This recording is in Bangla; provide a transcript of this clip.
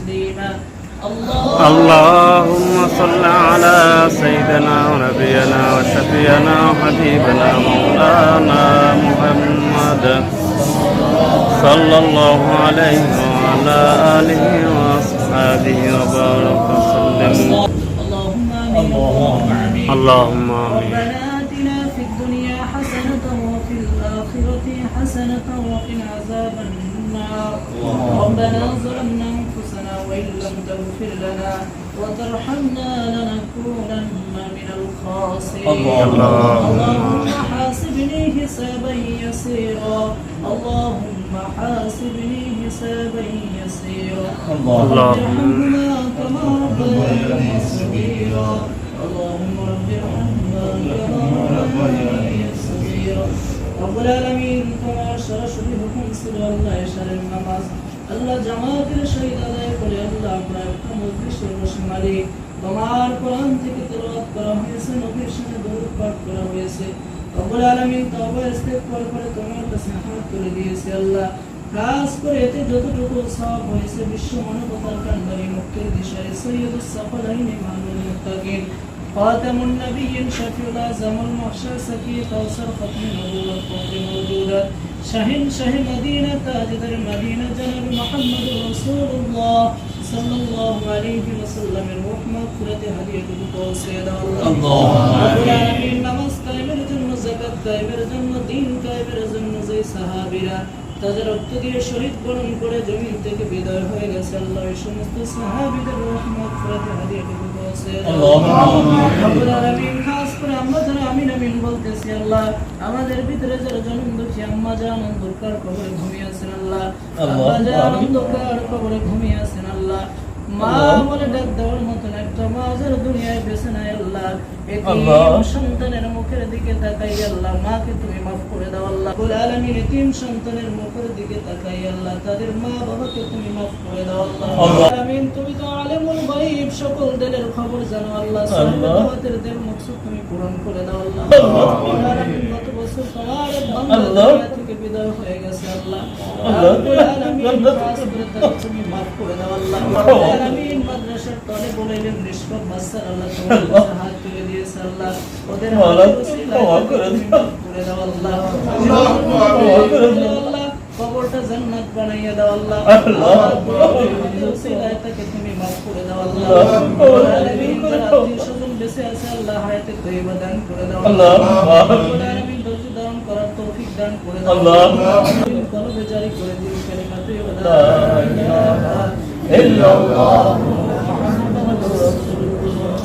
تسليما اللهم صل على سيدنا ونبينا وشفينا وحبيبنا مولانا محمد صلى الله عليه وعلى آله وأصحابه وبارك وسلم. اللهم آمين. اللهم آمين. ربنا آتنا في الدنيا حسنة وفي الآخرة حسنة وقنا عذاب النار. ربنا ظلمنا أنفسنا وإن لم تغفر لنا وترحمنا لنكونن من الخاسرين. اللهم حاسبني حسابا يسيرا. اللهم حاسبني حسابا يسيرا. ارحمهما كما ربياني صغيرا. اللهم رب ارحمهما كما ربياني صغيرا. رب العالمين তোমার সরাসরি হুকুম ছিল আল্লাহ এশারের নামাজ আল্লাহ জামাতের সহিত আদায় করে আল্লাহ আপনার মজলিসের বসে মালিক তোমার কোরআন থেকে তেলাওয়াত করা হয়েছে নবীর সাথে দরুদ পাঠ করা হয়েছে রব্বুল আলামিন তওবা ইস্তিগফার করে তোমার কাছে হাত তুলে দিয়েছে আল্লাহ খাস করে এতে যতটুকু সওয়াব হয়েছে বিশ্ব মানবতার কান্ডারি মুক্তির দিশারি সৈয়দুস সাফালাইন ইমামুল মুত্তাকিন খাতামুন নবিয়্যিন শফিউল আযমুল মুহশা সাকি কাউসার খতম নবুওয়াত ফখর মওজুদাত শাহিন শাহি মদিনা তাজদার মদিনা জনাব মুহাম্মদুর রাসূলুল্লাহ সাল্লাল্লাহু আলাইহি ওয়াসাল্লামের রূহ মাগফিরাতে হাদিয়াতুল পৌঁছে দাও আল্লাহুম্মা আমিন। নামাজ কায়েমের জন্য যাকাত কায়েমের জন্য দ্বীন কায়েমের জন্য যে সাহাবীরা তাদের রক্ত দিয়ে শহীদ বরণ করে জমিন থেকে বিদায় হয়ে গেছে আল্লাহ এই সমস্ত সাহাবীদের রূহ মাগফিরাতে হাদিয়াতুল পৌঁছে দাও আল্লাহুম্মা রব্বুল আলামিন। খাস করে আমরা যারা আমিন আমিন বলতেছি আল্লাহ আমাদের ভিতরে যারা জনম দুঃখী আম্মা জান অন্ধকার কবরে ঘুমিয়ে আছেন আল্লাহ আব্বা জান অন্ধকার কবরে ঘুমিয়ে আছেন আল্লাহ মা বলে ডাক দেওয়ার মতন একটা মা যারা দুনিয়ায় বেঁচে নাই আল্লাহ এতিম সন্তানের মুখের দিকে তাকাই আল্লাহ মাকে তুমি মাফ করে দাও আল্লাহ রব্বুল আলামিন এতিম সন্তানের মুখের দিকে তাকাই আল্লাহ তাদের মা বাবাকে তুমি মাফ করে দাও আল্লাহ আমিন। তুমি তো আলেমুল গায়ব সকল দিলের খবর জানো আল্লাহ সাহাবাদের দিল মকসুদ তুমি পূরণ করে দাও আল্লাহ রব্বুল আলামিন গত বছর তোমার বান্দা থেকে বিদায় হয়ে গেছে আল্লাহ রব্বুল আলামিন খাস করে তাদের তুমি মাফ করে দাও আল্লাহ আমিন। মাদ্রাসার তলে বলাইলেন নিষ্পাপ বাচ্চা আল্লাহ তোমার কাছে হাত তুলে দিয়েছে আল্লাহ ওদের হাত করে দাও আল্লাহ আল্লাহ কবরটা জান্নাত বানাইয়া দাও আল্লাহ ওসিলাটাকে তুমি maaf করে দাও আল্লাহ আলামিন। যারা আত্মীয়স্বজন বেঁচে আছে আল্লাহ হায়াতে তয়্যিবা দান করে দাও আল্লাহ আলামিন। ধৈর্য দান করার তৌফিক দান করে দাও আল্লাহ কলবে জারি করে দিও কালিমাতে লা ইলাহা ইল্লাল্লাহ মুহাম্মাদুর রাসূলুল্লাহ।